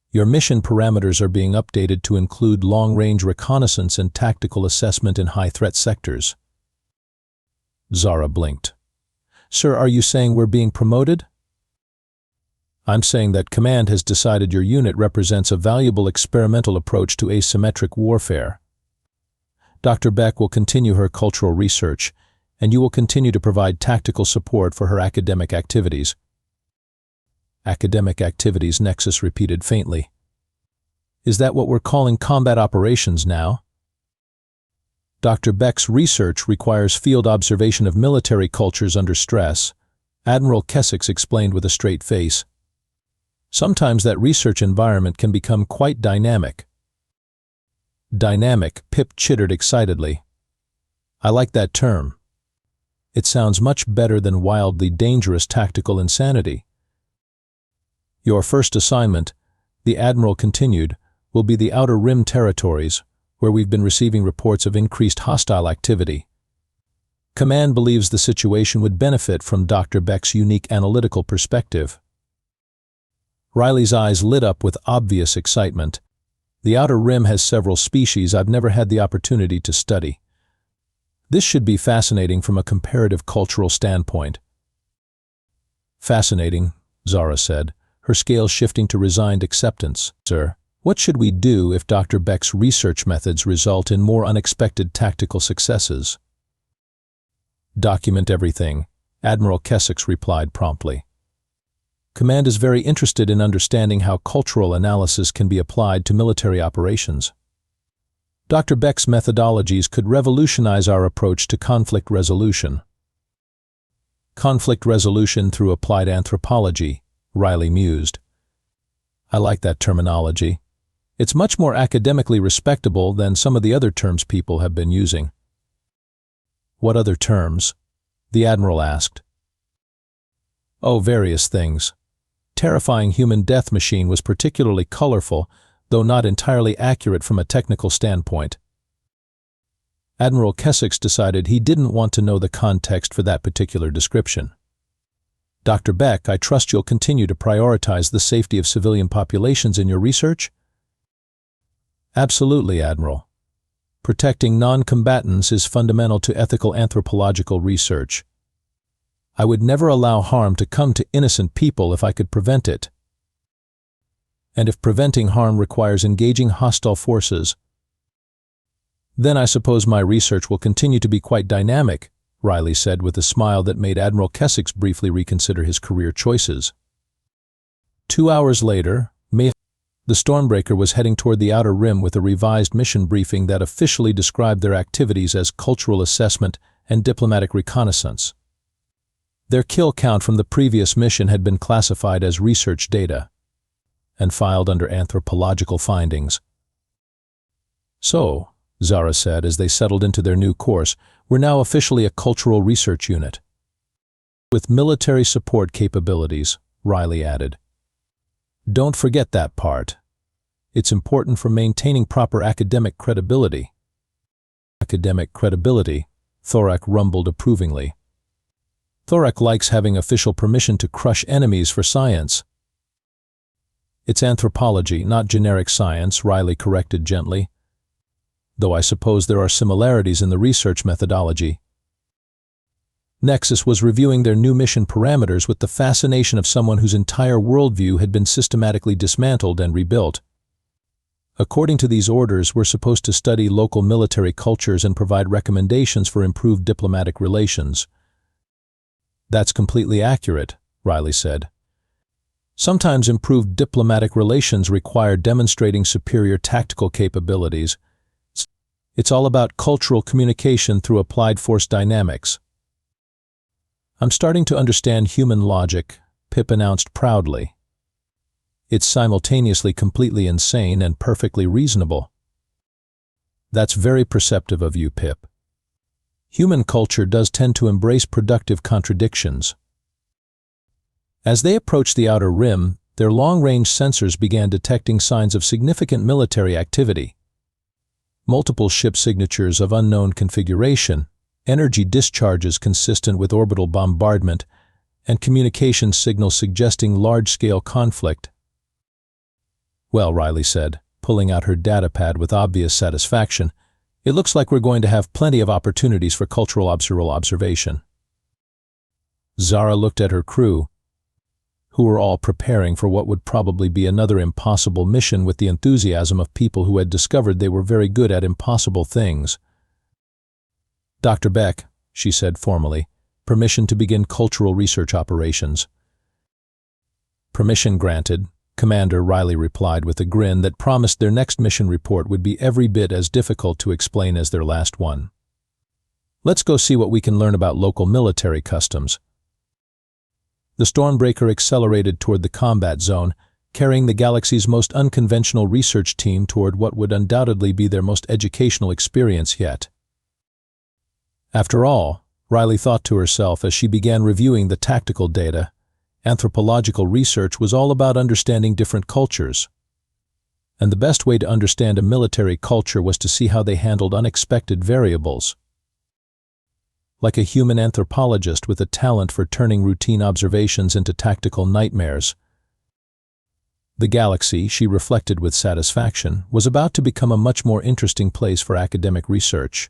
Your mission parameters are being updated to include long-range reconnaissance and tactical assessment in high-threat sectors. Zara blinked. Sir, are you saying we're being promoted? I'm saying that Command has decided your unit represents a valuable experimental approach to asymmetric warfare. Dr. Beck will continue her cultural research, and you will continue to provide tactical support for her academic activities. Academic activities, Nexus repeated faintly. Is that what we're calling combat operations now? Dr. Beck's research requires field observation of military cultures under stress, Admiral Keswick explained with a straight face. Sometimes that research environment can become quite dynamic. Dynamic, Pip chittered excitedly. I like that term. It sounds much better than wildly dangerous tactical insanity. Your first assignment, the Admiral continued, will be the Outer Rim territories, where we've been receiving reports of increased hostile activity. Command believes the situation would benefit from Dr. Beck's unique analytical perspective. Riley's eyes lit up with obvious excitement. The Outer Rim has several species I've never had the opportunity to study. This should be fascinating from a comparative cultural standpoint. Fascinating, Zara said, her scales shifting to resigned acceptance. Sir, what should we do if Dr. Beck's research methods result in more unexpected tactical successes? Document everything, Admiral Keswick replied promptly. Command is very interested in understanding how cultural analysis can be applied to military operations. Dr. Beck's methodologies could revolutionize our approach to conflict resolution. Conflict resolution through applied anthropology, Riley mused. I like that terminology. It's much more academically respectable than some of the other terms people have been using. What other terms? The Admiral asked. Oh, various things. Terrifying Human Death Machine was particularly colorful, though not entirely accurate from a technical standpoint. Admiral Keswick decided he didn't want to know the context for that particular description. Dr. Beck, I trust you'll continue to prioritize the safety of civilian populations in your research? Absolutely, Admiral. Protecting non-combatants is fundamental to ethical anthropological research. I would never allow harm to come to innocent people if I could prevent it. And if preventing harm requires engaging hostile forces, then I suppose my research will continue to be quite dynamic, Riley said with a smile that made Admiral Keswick briefly reconsider his career choices. 2 hours later, the Stormbreaker was heading toward the Outer Rim with a revised mission briefing that officially described their activities as cultural assessment and diplomatic reconnaissance. Their kill count from the previous mission had been classified as research data and filed under anthropological findings. So, Zara said as they settled into their new course, we're now officially a cultural research unit. With military support capabilities, Riley added. Don't forget that part. It's important for maintaining proper academic credibility. Academic credibility, Thorak rumbled approvingly. Thorak likes having official permission to crush enemies for science. It's anthropology, not generic science, Riley corrected gently. Though I suppose there are similarities in the research methodology. Nexus was reviewing their new mission parameters with the fascination of someone whose entire worldview had been systematically dismantled and rebuilt. According to these orders, we're supposed to study local military cultures and provide recommendations for improved diplomatic relations. That's completely accurate, Riley said. Sometimes improved diplomatic relations require demonstrating superior tactical capabilities. It's all about cultural communication through applied force dynamics. I'm starting to understand human logic, Pip announced proudly. It's simultaneously completely insane and perfectly reasonable. That's very perceptive of you, Pip. Human culture does tend to embrace productive contradictions. As they approached the outer rim, their long-range sensors began detecting signs of significant military activity. Multiple ship signatures of unknown configuration, energy discharges consistent with orbital bombardment, and communication signals suggesting large-scale conflict. Well, Riley said, pulling out her datapad with obvious satisfaction, it looks like we're going to have plenty of opportunities for cultural observation. Zara looked at her crew, who were all preparing for what would probably be another impossible mission with the enthusiasm of people who had discovered they were very good at impossible things. Dr. Beck, she said formally, permission to begin cultural research operations. Permission granted, Commander, Riley replied with a grin that promised their next mission report would be every bit as difficult to explain as their last one. Let's go see what we can learn about local military customs. The Stormbreaker accelerated toward the combat zone, carrying the galaxy's most unconventional research team toward what would undoubtedly be their most educational experience yet. After all, Riley thought to herself as she began reviewing the tactical data, anthropological research was all about understanding different cultures. And the best way to understand a military culture was to see how they handled unexpected variables. Like a human anthropologist with a talent for turning routine observations into tactical nightmares. The galaxy, she reflected with satisfaction, was about to become a much more interesting place for academic research.